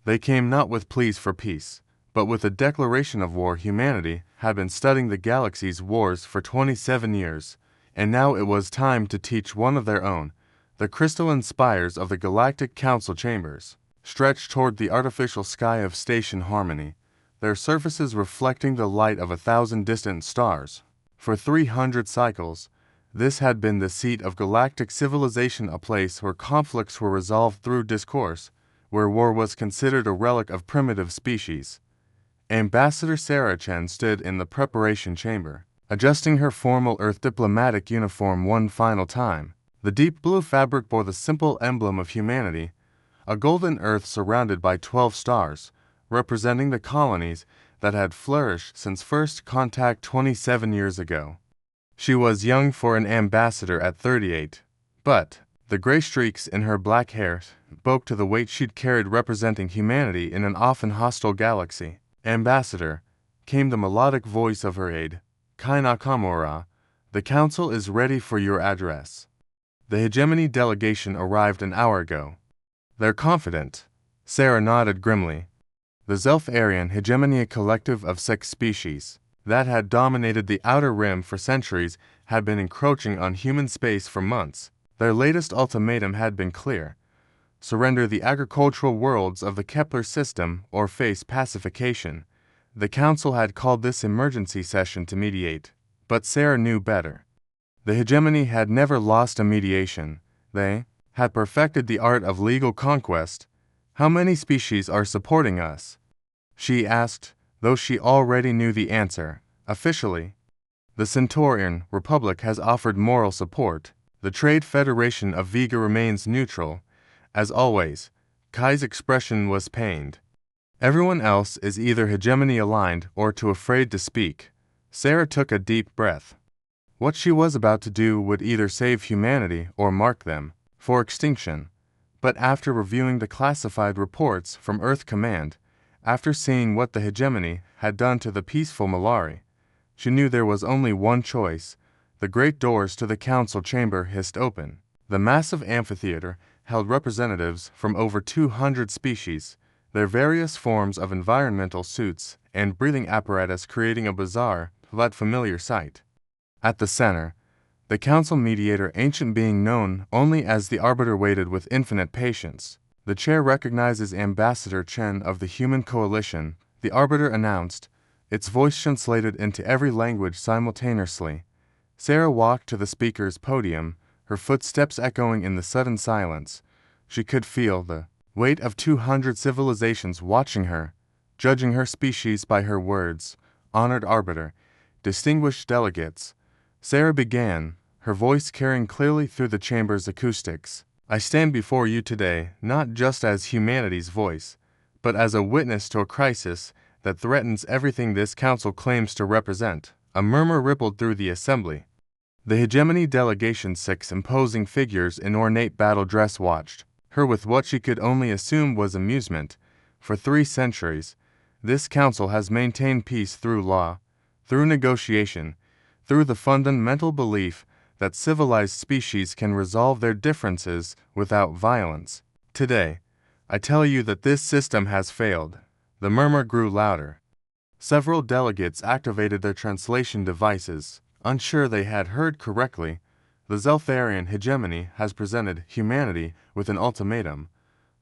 They came not with pleas for peace, but with a declaration of war. Humanity had been studying the galaxy's wars for 27 years, and now it was time to teach one of their own. The crystalline spires of the Galactic Council chambers stretched toward the artificial sky of Station Harmony, their surfaces reflecting the light of 1,000 distant stars. For 300 cycles, this had been the seat of galactic civilization, a place where conflicts were resolved through discourse, where war was considered a relic of primitive species. Ambassador Sarah Chen stood in the preparation chamber, adjusting her formal Earth diplomatic uniform one final time. The deep blue fabric bore the simple emblem of humanity, a golden Earth surrounded by 12 stars, representing the colonies that had flourished since first contact 27 years ago. She was young for an ambassador at 38, but the gray streaks in her black hair spoke to the weight she'd carried, representing humanity in an often hostile galaxy. "Ambassador," came the melodic voice of her aide, Kai Nakamura, "the council is ready for your address." The hegemony delegation arrived an hour ago. "They're confident," Sarah nodded grimly. The Zelf-Aryan hegemony, a collective of 6 species that had dominated the Outer Rim for centuries, had been encroaching on human space for months. Their latest ultimatum had been clear: surrender the agricultural worlds of the Kepler system or face pacification. The council had called this emergency session to mediate, but Sarah knew better. The hegemony had never lost a mediation. They had perfected the art of legal conquest. "How many species are supporting us?" she asked, though she already knew the answer. Officially, the Centaurian Republic has offered moral support. The Trade Federation of Vega remains neutral. As always, Kai's expression was pained. Everyone else is either hegemony aligned or too afraid to speak. Sarah took a deep breath. What she was about to do would either save humanity or mark them for extinction. But after reviewing the classified reports from Earth Command, after seeing what the hegemony had done to the peaceful Malari, she knew there was only one choice. The great doors to the council chamber hissed open. The massive amphitheater held representatives from over 200 species, their various forms of environmental suits and breathing apparatus creating a bizarre but familiar sight. At the center, the council mediator, ancient being known only as the Arbiter, waited with infinite patience. "The chair recognizes Ambassador Chen of the Human Coalition," the Arbiter announced, its voice translated into every language simultaneously. Sarah walked to the speaker's podium, her footsteps echoing in the sudden silence. She could feel the weight of 200 civilizations watching her, judging her species by her words. "Honored Arbiter, distinguished delegates," Sarah began, her voice carrying clearly through the chamber's acoustics. "I stand before you today not just as humanity's voice, but as a witness to a crisis that threatens everything this council claims to represent." A murmur rippled through the assembly. The hegemony delegation, 6 imposing figures in ornate battle dress, watched her with what she could only assume was amusement. For 3 centuries, this council has maintained peace through law, through negotiation, through the fundamental belief that civilized species can resolve their differences without violence. Today, I tell you that this system has failed. The murmur grew louder. Several delegates activated their translation devices, unsure they had heard correctly. The Zelfarian hegemony has presented humanity with an ultimatum: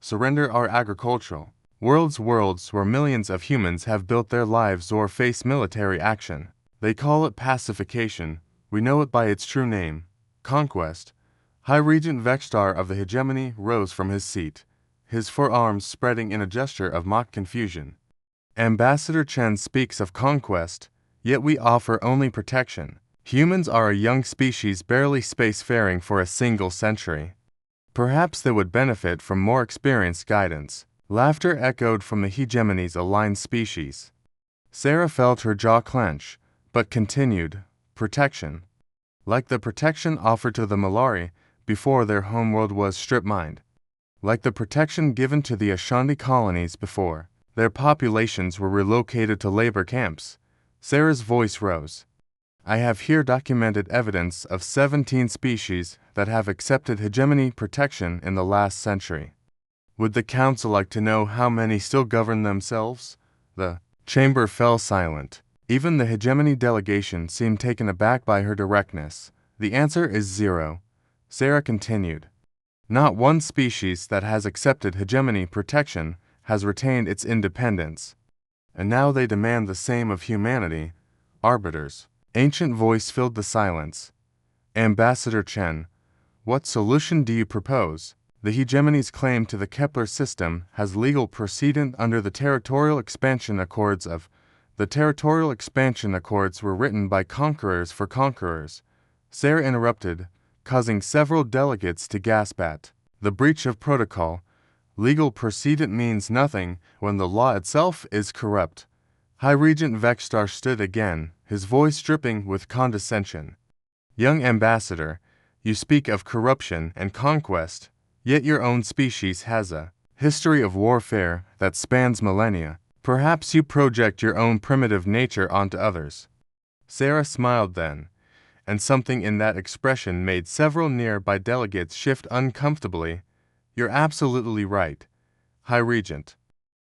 surrender our agricultural worlds where millions of humans have built their lives, or face military action. They call it pacification. We know it by its true name: conquest. High Regent Vextar of the hegemony rose from his seat, his forearms spreading in a gesture of mock confusion. "Ambassador Chen speaks of conquest, yet we offer only protection. Humans are a young species barely spacefaring for a single century. Perhaps they would benefit from more experienced guidance." Laughter echoed from the hegemony's aligned species. Sarah felt her jaw clench, but continued, "Protection. Like the protection offered to the Malari before their homeworld was strip-mined. Like the protection given to the Ashanti colonies before their populations were relocated to labor camps." Sarah's voice rose. "I have here documented evidence of 17 species that have accepted hegemony protection in the last century. Would the council like to know how many still govern themselves? The chamber fell silent. Even the hegemony delegation seemed taken aback by her directness. The answer is 0. Sarah continued. Not one species that has accepted hegemony protection has retained its independence. And now they demand the same of humanity. Arbiters. Ancient voice filled the silence. Ambassador Chen, what solution do you propose? The hegemony's claim to the Kepler system has legal precedent under the Territorial Expansion Accords of. The Territorial Expansion Accords were written by conquerors for conquerors. Sarah interrupted, causing several delegates to gasp at the breach of protocol. Legal precedent means nothing when the law itself is corrupt. High Regent Vextar stood again, his voice dripping with condescension. Young ambassador, you speak of corruption and conquest, yet your own species has a history of warfare that spans millennia. Perhaps you project your own primitive nature onto others. Sarah smiled then, and something in that expression made several nearby delegates shift uncomfortably. You're absolutely right, High Regent.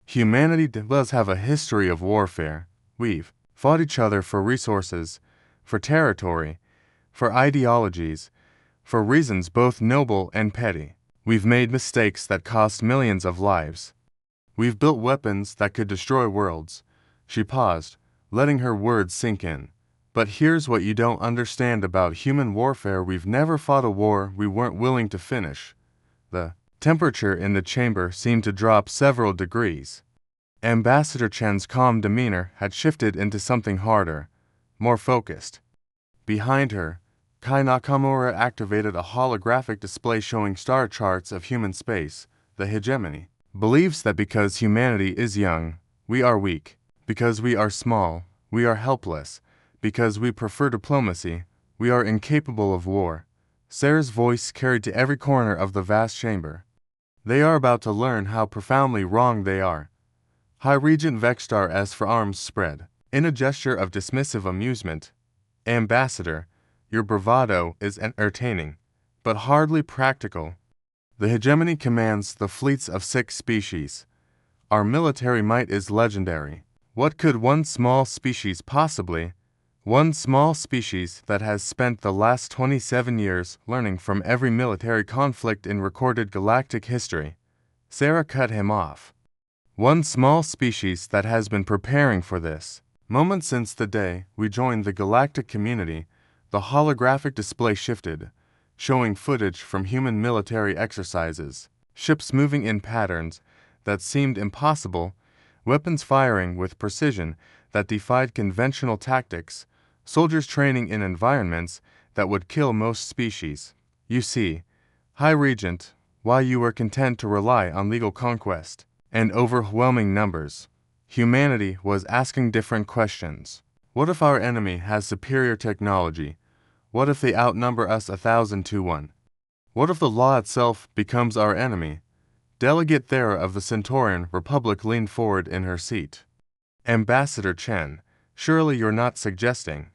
Humanity does have a history of warfare. We've fought each other for resources, for territory, for ideologies, for reasons both noble and petty. We've made mistakes that cost millions of lives. We've built weapons that could destroy worlds. She paused, letting her words sink in. But here's what you don't understand about human warfare. We've never fought a war we weren't willing to finish. The temperature in the chamber seemed to drop several degrees. Ambassador Chen's calm demeanor had shifted into something harder, more focused. Behind her, Kai Nakamura activated a holographic display showing star charts of human space. The hegemony believes that because humanity is young, we are weak. Because we are small, we are helpless. Because we prefer diplomacy, we are incapable of war. Sarah's voice carried to every corner of the vast chamber. They are about to learn how profoundly wrong they are. High Regent Vextar as for arms spread. In a gesture of dismissive amusement, Ambassador, your bravado is entertaining, but hardly practical. The hegemony commands the fleets of 6 species. Our military might is legendary. What could one small species possibly? One small species that has spent the last 27 years learning from every military conflict in recorded galactic history. Sarah cut him off. One small species that has been preparing for this moment since the day we joined the galactic community. The holographic display shifted, showing footage from human military exercises, ships moving in patterns that seemed impossible, weapons firing with precision that defied conventional tactics, soldiers training in environments that would kill most species. You see, High Regent, why you were content to rely on legal conquest and overwhelming numbers. Humanity was asking different questions. What if our enemy has superior technology? What if they outnumber us 1,000 to 1? What if the law itself becomes our enemy? Delegate Thera of the Centaurian Republic leaned forward in her seat. Ambassador Chen, surely you're not suggesting.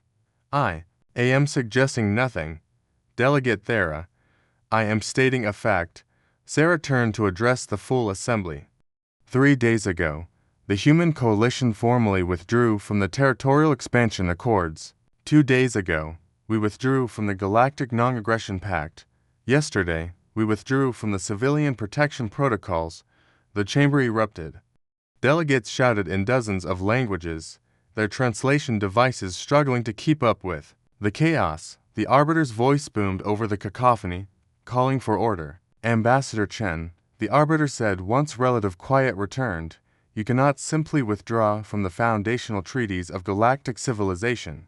I am suggesting nothing. Delegate Thera, I am stating a fact. Sarah turned to address the full assembly. 3 days ago, the Human Coalition formally withdrew from the Territorial Expansion Accords. 2 days ago, we withdrew from the Galactic Non-Aggression Pact. Yesterday, we withdrew from the Civilian Protection Protocols. The chamber erupted. Delegates shouted in dozens of languages, their translation devices struggling to keep up with the chaos. The arbiter's voice boomed over the cacophony, calling for order. Ambassador Chen, the arbiter said once relative quiet returned, you cannot simply withdraw from the foundational treaties of galactic civilization.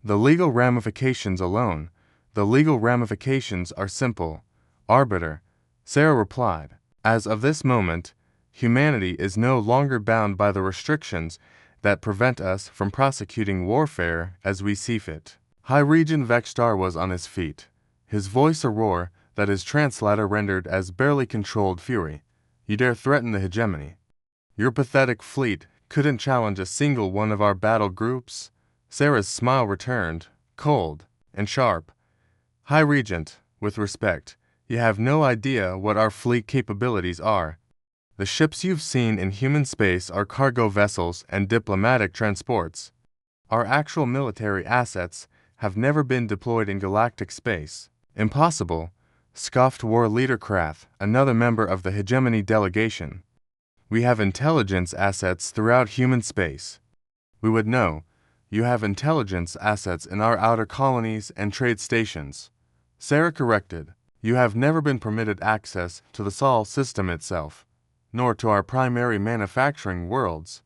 The legal ramifications alone, the legal ramifications are simple. Arbiter, Sarah replied, as of this moment, humanity is no longer bound by the restrictions that prevent us from prosecuting warfare as we see fit. High Regent Vextar was on his feet, his voice a roar that his translator rendered as barely controlled fury. You dare threaten the hegemony? Your pathetic fleet couldn't challenge a single one of our battle groups? Sarah's smile returned, cold and sharp. High Regent, with respect, you have no idea what our fleet capabilities are. The ships you've seen in human space are cargo vessels and diplomatic transports. Our actual military assets have never been deployed in galactic space. Impossible, scoffed War Leader Krath, another member of the Hegemony delegation. We have intelligence assets throughout human space. We would know. You have intelligence assets in our outer colonies and trade stations. Sarah corrected. You have never been permitted access to the Sol system itself, nor to our primary manufacturing worlds.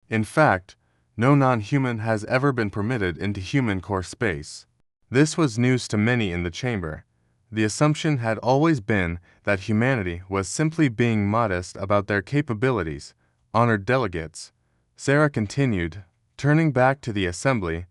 In fact, no non-human has ever been permitted into human core space. This was news to many in the chamber. The assumption had always been that humanity was simply being modest about their capabilities. Honored delegates, Sarah continued, turning back to the assembly,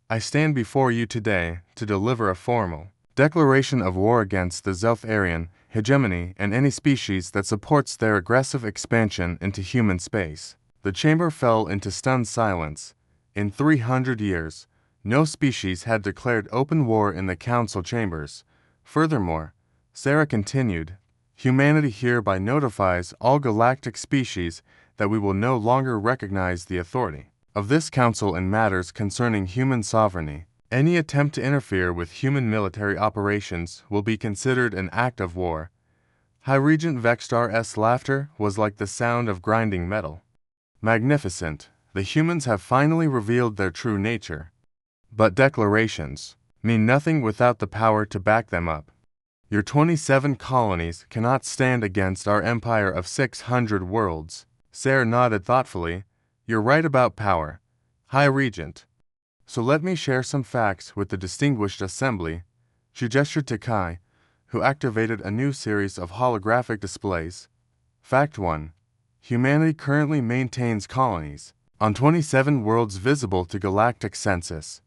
I stand before you today to deliver a formal declaration of war against the Zelf-Aryan hegemony and any species that supports their aggressive expansion into human space. The chamber fell into stunned silence. In 300 years, no species had declared open war in the council chambers. Furthermore, Sarah continued, humanity hereby notifies all galactic species that we will no longer recognize the authority of this council in matters concerning human sovereignty. Any attempt to interfere with human military operations will be considered an act of war. High Regent Vextar's laughter was like the sound of grinding metal. Magnificent, the humans have finally revealed their true nature. But declarations mean nothing without the power to back them up. Your 27 colonies cannot stand against our empire of 600 worlds. Sarah nodded thoughtfully. You're right about power, High Regent. So let me share some facts with the distinguished assembly. She gestured to Kai, who activated a new series of holographic displays. Fact 1. Humanity currently maintains colonies on 27 worlds visible to galactic census.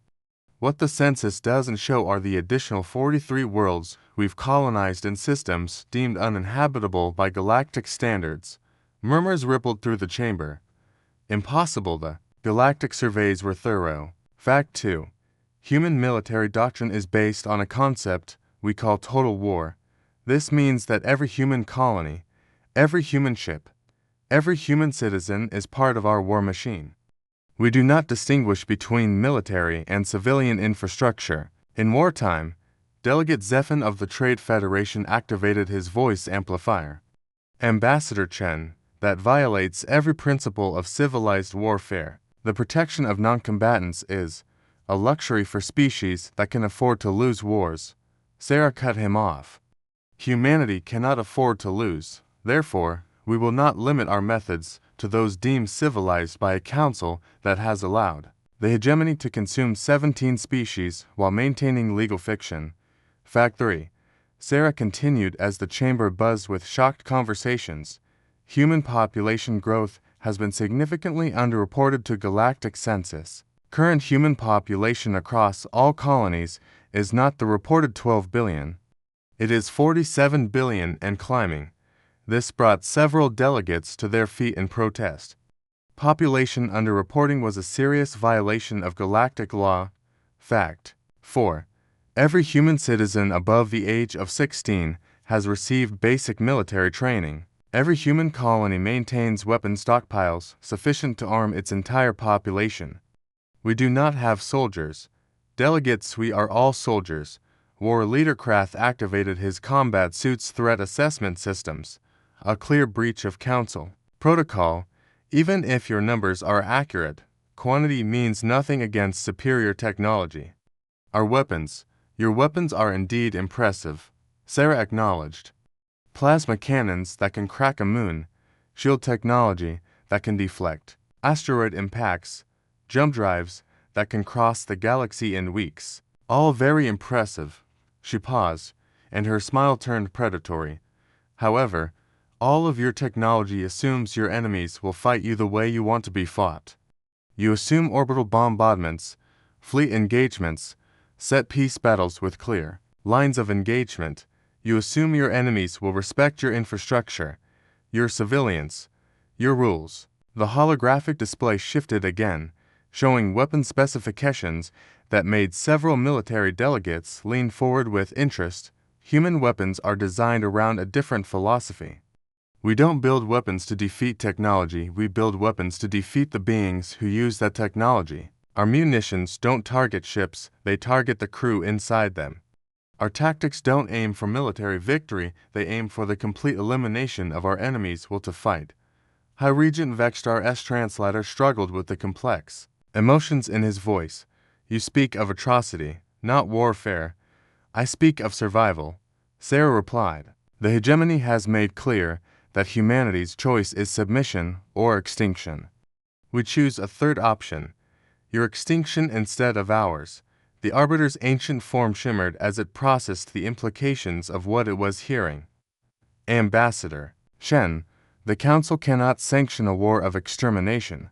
What the census doesn't show are the additional 43 worlds we've colonized in systems deemed uninhabitable by galactic standards. Murmurs rippled through the chamber. Impossible. The galactic surveys were thorough. Fact 2. Human military doctrine is based on a concept we call total war. This means that every human colony, every human ship, every human citizen is part of our war machine. We do not distinguish between military and civilian infrastructure. In wartime, Delegate Zephan of the Trade Federation activated his voice amplifier. Ambassador Chen, that violates every principle of civilized warfare. The protection of non-combatants is a luxury for species that can afford to lose wars. Sarah cut him off. Humanity cannot afford to lose. Therefore, we will not limit our methods to those deemed civilized by a council that has allowed the hegemony to consume 17 species while maintaining legal fiction. Fact 3. Sarah continued as the chamber buzzed with shocked conversations. Human population growth has been significantly underreported to galactic census. Current human population across all colonies is not the reported 12 billion. It is 47 billion and climbing. This brought several delegates to their feet in protest. Population underreporting was a serious violation of galactic law. Fact 4. Every human citizen above the age of 16 has received basic military training. Every human colony maintains weapon stockpiles sufficient to arm its entire population. We do not have soldiers. Delegates, we are all soldiers. War Leader Krath activated his combat suit's threat assessment systems. A clear breach of council protocol. Even if your numbers are accurate, quantity means nothing against superior technology. Our weapons, your weapons are indeed impressive, Sarah acknowledged. Plasma cannons that can crack a moon, shield technology that can deflect asteroid impacts, jump drives that can cross the galaxy in weeks. All very impressive. She paused, and her smile turned predatory. However, all of your technology assumes your enemies will fight you the way you want to be fought. You assume orbital bombardments, fleet engagements, set-piece battles with clear lines of engagement. You assume your enemies will respect your infrastructure, your civilians, your rules. The holographic display shifted again, showing weapon specifications that made several military delegates lean forward with interest. Human weapons are designed around a different philosophy. We don't build weapons to defeat technology, we build weapons to defeat the beings who use that technology. Our munitions don't target ships, they target the crew inside them. Our tactics don't aim for military victory, they aim for the complete elimination of our enemies will to fight. High Regent Vextar's translator struggled with the complex emotions in his voice. You speak of atrocity, not warfare. I speak of survival. Sarah replied. The hegemony has made clear that humanity's choice is submission or extinction. We choose a third option, your extinction instead of ours. The Arbiter's ancient form shimmered as it processed the implications of what it was hearing. Ambassador Shen, the Council cannot sanction a war of extermination.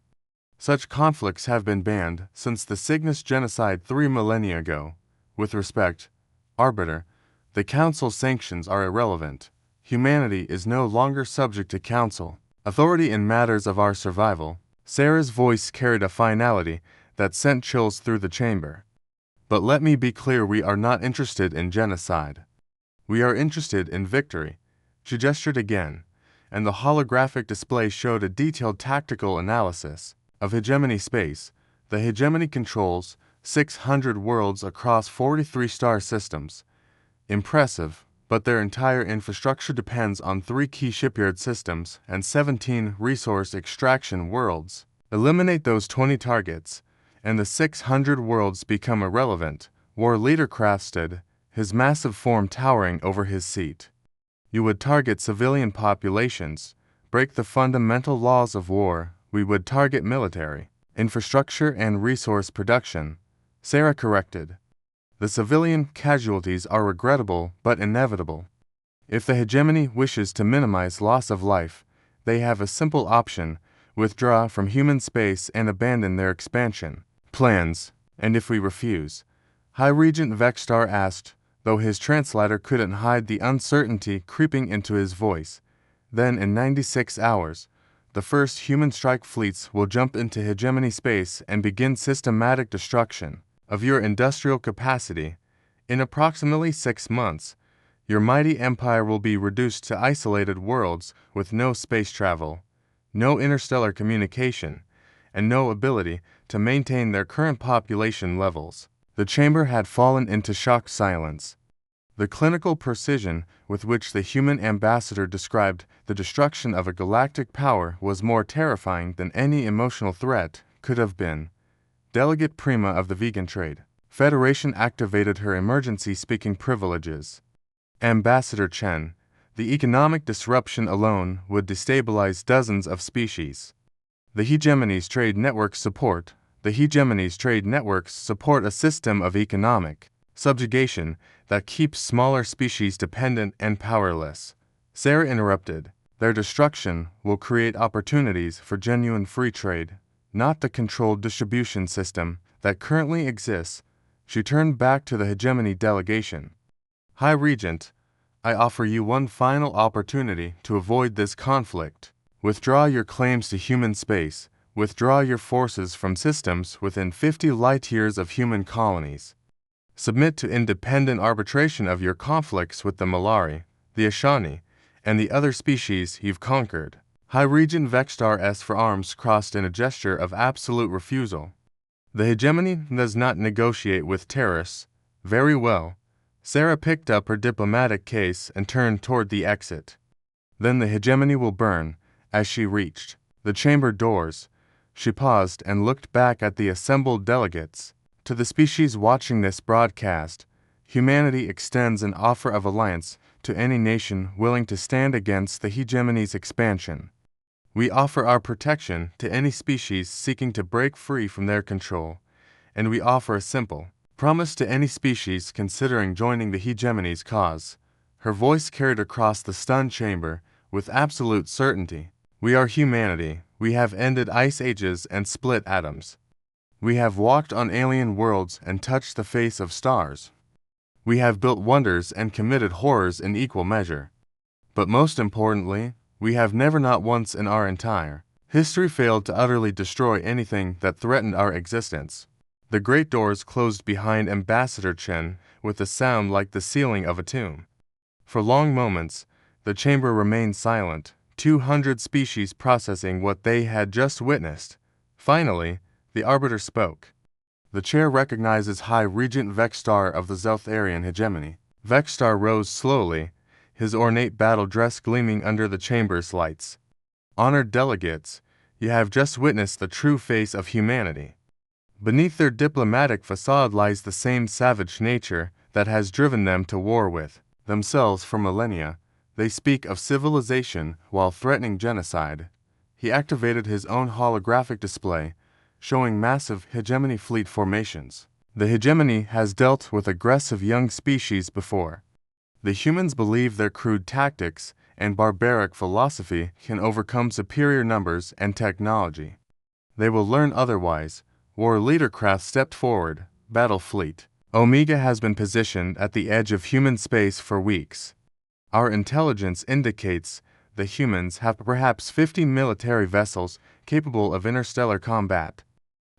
Such conflicts have been banned since the Cygnus genocide 3 millennia ago. With respect, Arbiter, the Council's sanctions are irrelevant. Humanity is no longer subject to Council authority in matters of our survival. Sarah's voice carried a finality that sent chills through the chamber. But let me be clear, we are not interested in genocide. We are interested in victory. She gestured again, and the holographic display showed a detailed tactical analysis of hegemony space. The hegemony controls 600 worlds across 43 star systems. Impressive, but their entire infrastructure depends on 3 key shipyard systems and 17 resource extraction worlds. Eliminate those 20 targets, and the 600 worlds become irrelevant, War Leader crafted, his massive form towering over his seat. You would target civilian populations, break the fundamental laws of war. We would target military, infrastructure and resource production. Sarah corrected. The civilian casualties are regrettable but inevitable. If the hegemony wishes to minimize loss of life, they have a simple option: withdraw from human space and abandon their expansion plans. And if we refuse? High Regent Vextar asked, though his translator couldn't hide the uncertainty creeping into his voice. Then in 96 hours, the first human strike fleets will jump into hegemony space and begin systematic destruction of your industrial capacity. In approximately 6 months, your mighty empire will be reduced to isolated worlds with no space travel, no interstellar communication, and no ability to maintain their current population levels. The chamber had fallen into shocked silence. The clinical precision with which the human ambassador described the destruction of a galactic power was more terrifying than any emotional threat could have been. Delegate Prima of the Vegan Trade Federation activated her emergency speaking privileges. Ambassador Chen, the economic disruption alone would destabilize dozens of species. The hegemony's trade networks support a system of economic subjugation that keeps smaller species dependent and powerless. Sarah interrupted. Their destruction will create opportunities for genuine free trade, not the controlled distribution system that currently exists. She turned back to the hegemony delegation. High Regent, I offer you one final opportunity to avoid this conflict. Withdraw your claims to human space. Withdraw your forces from systems within 50 light-years of human colonies. Submit to independent arbitration of your conflicts with the Malari, the Ashani, and the other species you've conquered. High Regent Vextar S for arms crossed in a gesture of absolute refusal. The hegemony does not negotiate with terrorists. Very well. Sarah picked up her diplomatic case and turned toward the exit. Then the hegemony will burn. As she reached the chamber doors, she paused and looked back at the assembled delegates. To the species watching this broadcast, humanity extends an offer of alliance to any nation willing to stand against the hegemony's expansion. We offer our protection to any species seeking to break free from their control, and we offer a simple promise to any species considering joining the hegemony's cause. Her voice carried across the stunned chamber with absolute certainty. We are humanity. We have ended ice ages and split atoms. We have walked on alien worlds and touched the face of stars. We have built wonders and committed horrors in equal measure. But most importantly, we have never, not once in our entire history, failed to utterly destroy anything that threatened our existence. The great doors closed behind Ambassador Chen with a sound like the sealing of a tomb. For long moments, the chamber remained silent, 200 species processing what they had just witnessed. Finally, the Arbiter spoke. The chair recognizes High Regent Vexstar of the Zeltharian hegemony. Vexstar rose slowly, his ornate battle dress gleaming under the chamber's lights. Honored delegates, you have just witnessed the true face of humanity. Beneath their diplomatic facade lies the same savage nature that has driven them to war with themselves for millennia. They speak of civilization while threatening genocide. He activated his own holographic display, showing massive hegemony fleet formations. The hegemony has dealt with aggressive young species before. The humans believe their crude tactics and barbaric philosophy can overcome superior numbers and technology. They will learn otherwise. War Leader Craft stepped forward. Battle Fleet. Omega has been positioned at the edge of human space for weeks. Our intelligence indicates the humans have perhaps 50 military vessels capable of interstellar combat.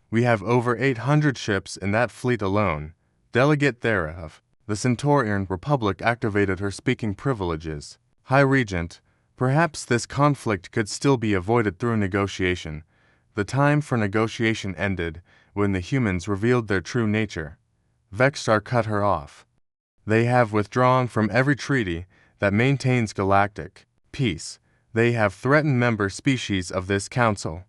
We have over 800 ships in that fleet alone. Delegate thereof. The Centaurian Republic activated her speaking privileges. High Regent, perhaps this conflict could still be avoided through negotiation. The time for negotiation ended when the humans revealed their true nature. Vexstar cut her off. They have withdrawn from every treaty that maintains galactic peace. They have threatened member species of this council.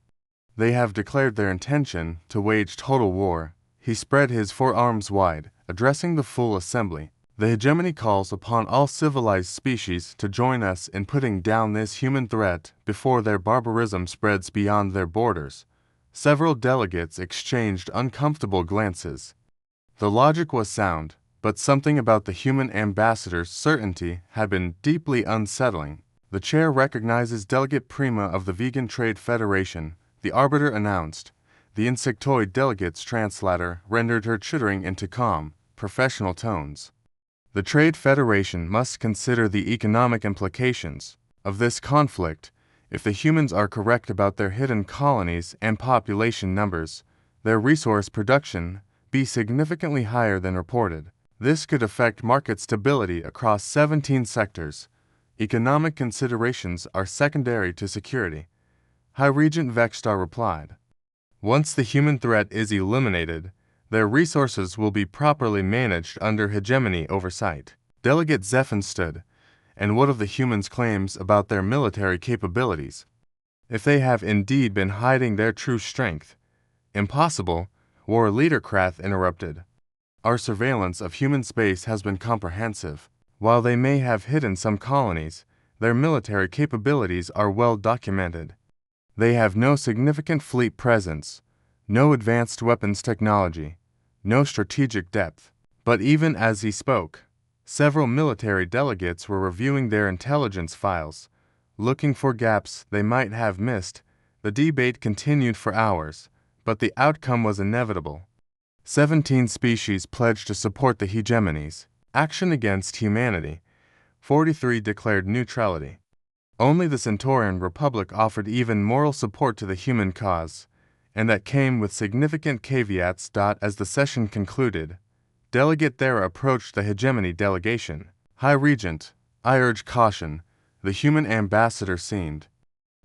They have declared their intention to wage total war. He spread his forearms wide, addressing the full assembly. The hegemony calls upon all civilized species to join us in putting down this human threat before their barbarism spreads beyond their borders. Several delegates exchanged uncomfortable glances. The logic was sound, but something about the human ambassador's certainty had been deeply unsettling. The chair recognizes Delegate Prima of the Vegan Trade Federation, the Arbiter announced. The insectoid delegate's translator rendered her chittering into calm, professional tones. The Trade Federation must consider the economic implications of this conflict. If the humans are correct about their hidden colonies and population numbers, their resource production be significantly higher than reported. This could affect market stability across 17 sectors. Economic considerations are secondary to security. High Regent Vexstar replied. Once the human threat is eliminated, their resources will be properly managed under hegemony oversight. Delegate Zephan stood. And what of the humans' claims about their military capabilities? If they have indeed been hiding their true strength? Impossible, War Leader Krath interrupted. Our surveillance of human space has been comprehensive. While they may have hidden some colonies, their military capabilities are well documented. They have no significant fleet presence, no advanced weapons technology, no strategic depth. But even as he spoke, several military delegates were reviewing their intelligence files, looking for gaps they might have missed. The debate continued for hours, but the outcome was inevitable. 17 species pledged to support the hegemony's action against humanity. 43 declared neutrality. Only the Centaurian Republic offered even moral support to the human cause, and that came with significant caveats. As the session concluded, Delegate Thera approached the hegemony delegation. High Regent, I urge caution. The human ambassador seemed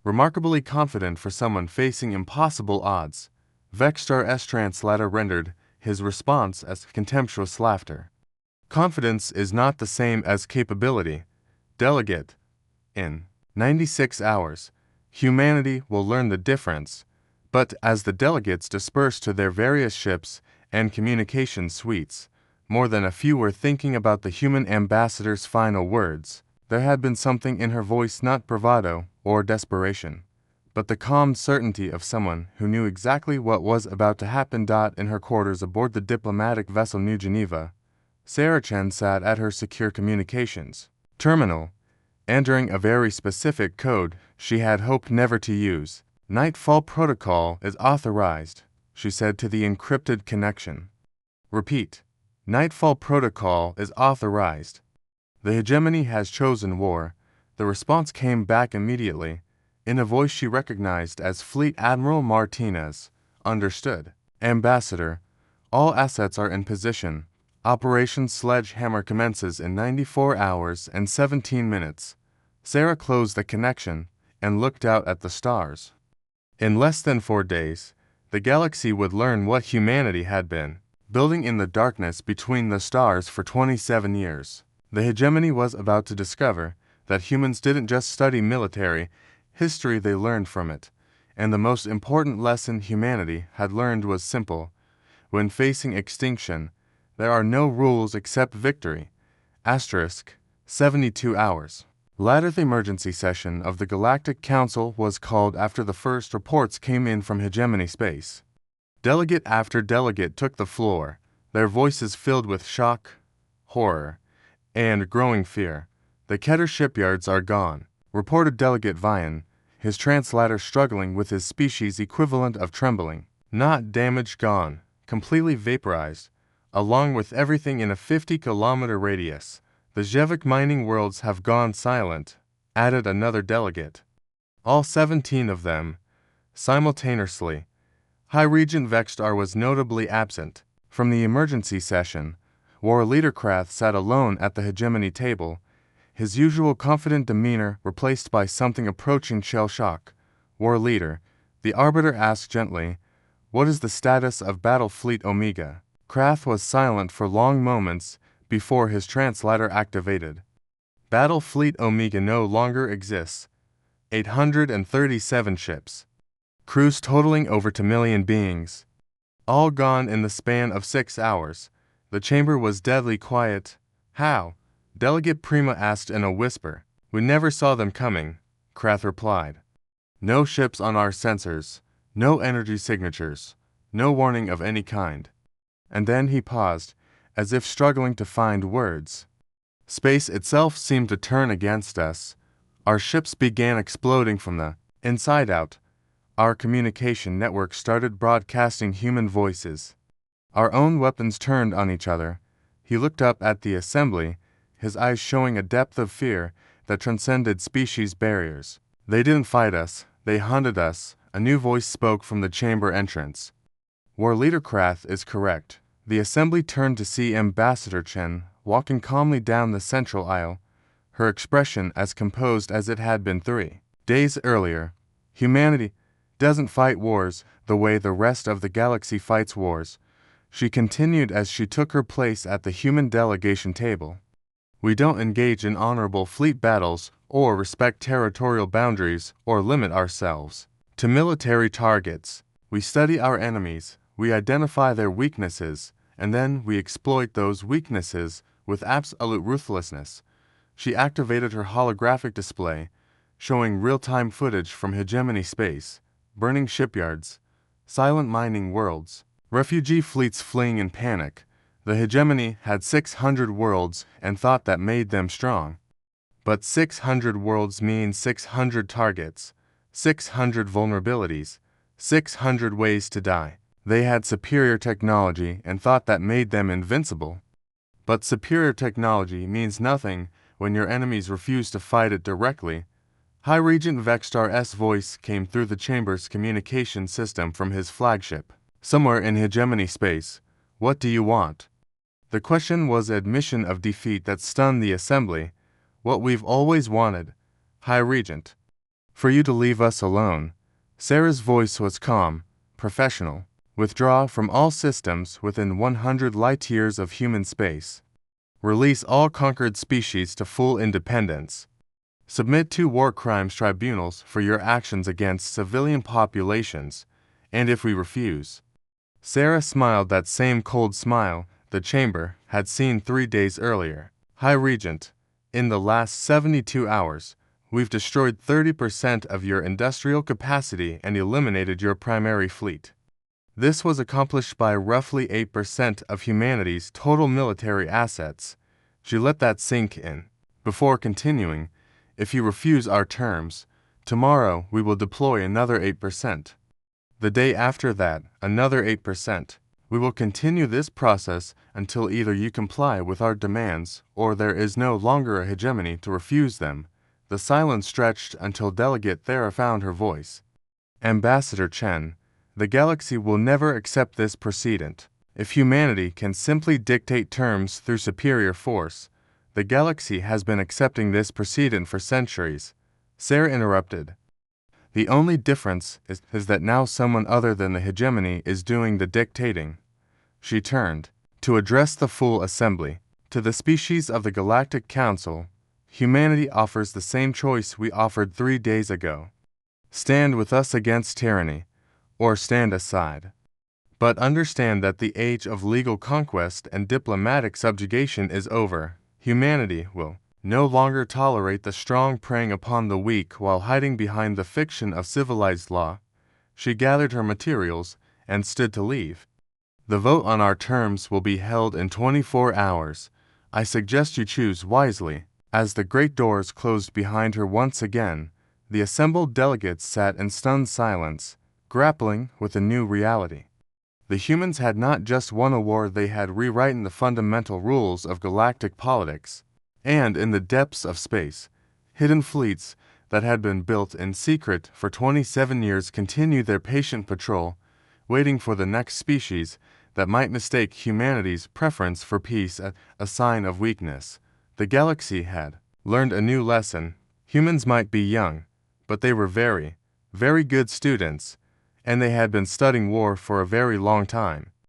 remarkably confident for someone facing impossible odds. Vexstar's translator rendered his response as contemptuous laughter. Confidence is not the same as capability. Delegate, in 96 hours, humanity will learn the difference. But as the delegates dispersed to their various ships and communication suites, more than a few were thinking about the human ambassador's final words. There had been something in her voice, not bravado or desperation, but the calm certainty of someone who knew exactly what was about to happen. In her quarters aboard the diplomatic vessel New Geneva, Sarah Chen sat at her secure communications terminal, entering a very specific code she had hoped never to use. Nightfall protocol is authorized, she said to the encrypted connection. Repeat. Nightfall protocol is authorized. The hegemony has chosen war. The response came back immediately, in a voice she recognized as Fleet Admiral Martinez. Understood. Ambassador, all assets are in position. Operation Sledgehammer commences in 94 hours and 17 minutes. Sarah closed the connection, and looked out at the stars. In less than 4 days, the galaxy would learn what humanity had been building in the darkness between the stars for 27 years. The hegemony was about to discover that humans didn't just study military history, they learned from it. And the most important lesson humanity had learned was simple. When facing extinction, there are no rules except victory. Asterisk, 72 hours. Later, the emergency session of the Galactic Council was called after the first reports came in from hegemony space. Delegate after delegate took the floor, their voices filled with shock, horror, and growing fear. The Keter shipyards are gone, reported Delegate Vian, his translator struggling with his species equivalent of trembling. Not damaged, gone, completely vaporized, along with everything in a 50-kilometer radius. The Zhevik mining worlds have gone silent, added another delegate. All 17 of them, simultaneously. High Regent Vextar was notably absent. From the emergency session, War Leader Krath sat alone at the hegemony table, his usual confident demeanor replaced by something approaching shell shock. War Leader, the Arbiter asked gently, "What is the status of Battle Fleet Omega?" Krath was silent for long moments before his translator activated. Battle Fleet Omega no longer exists. 837 ships. Crews totaling over 2 million beings. All gone in the span of 6 hours. The chamber was deadly quiet. How? Delegate Prima asked in a whisper. We never saw them coming, Krath replied. No ships on our sensors, no energy signatures, no warning of any kind. And then he paused, as if struggling to find words. Space itself seemed to turn against us. Our ships began exploding from the inside out. Our communication network started broadcasting human voices. Our own weapons turned on each other. He looked up at the assembly, his eyes showing a depth of fear that transcended species barriers. They didn't fight us, they hunted us, a new voice spoke from the chamber entrance. War Leader Krath is correct. The assembly turned to see Ambassador Chen walking calmly down the central aisle, her expression as composed as it had been 3 days earlier. Humanity doesn't fight wars the way the rest of the galaxy fights wars, she continued as she took her place at the human delegation table. We don't engage in honorable fleet battles or respect territorial boundaries or limit ourselves to military targets. We study our enemies, we identify their weaknesses, and then we exploit those weaknesses with absolute ruthlessness. She activated her holographic display, showing real-time footage from hegemony space, burning shipyards, silent mining worlds, refugee fleets fleeing in panic. The hegemony had 600 worlds and thought that made them strong. But 600 worlds means 600 targets, 600 vulnerabilities, 600 ways to die. They had superior technology and thought that made them invincible. But superior technology means nothing when your enemies refuse to fight it directly. High Regent Vextar's voice came through the chamber's communication system from his flagship. Somewhere in hegemony space, what do you want? The question was admission of defeat that stunned the assembly. What we've always wanted, High Regent. For you to leave us alone. Sarah's voice was calm, professional. Withdraw from all systems within 100 light-years of human space. Release all conquered species to full independence. Submit to war crimes tribunals for your actions against civilian populations, and if we refuse. Sarah smiled that same cold smile the chamber had seen 3 days earlier. High Regent, in the last 72 hours, we've destroyed 30% of your industrial capacity and eliminated your primary fleet. This was accomplished by roughly 8% of humanity's total military assets. She let that sink in. Before continuing, if you refuse our terms, tomorrow we will deploy another 8%. The day after that, another 8%. We will continue this process until either you comply with our demands or there is no longer a hegemony to refuse them. The silence stretched until Delegate Thera found her voice. Ambassador Chen, the galaxy will never accept this precedent. If humanity can simply dictate terms through superior force, the galaxy has been accepting this precedent for centuries. Sarah interrupted. The only difference is that now someone other than the hegemony is doing the dictating. She turned to address the full assembly. To the species of the Galactic Council, humanity offers the same choice we offered 3 days ago. Stand with us against tyranny, or stand aside. But understand that the age of legal conquest and diplomatic subjugation is over. Humanity will no longer tolerate the strong preying upon the weak while hiding behind the fiction of civilized law. She gathered her materials and stood to leave. The vote on our terms will be held in 24 hours. I suggest you choose wisely. As the great doors closed behind her once again, the assembled delegates sat in stunned silence, grappling with a new reality. The humans had not just won a war, they had rewritten the fundamental rules of galactic politics. And in the depths of space, hidden fleets that had been built in secret for 27 years continued their patient patrol, waiting for the next species that might mistake humanity's preference for peace as a sign of weakness. The galaxy had learned a new lesson. Humans might be young, but they were very, very good students, and they had been studying war for a very long time.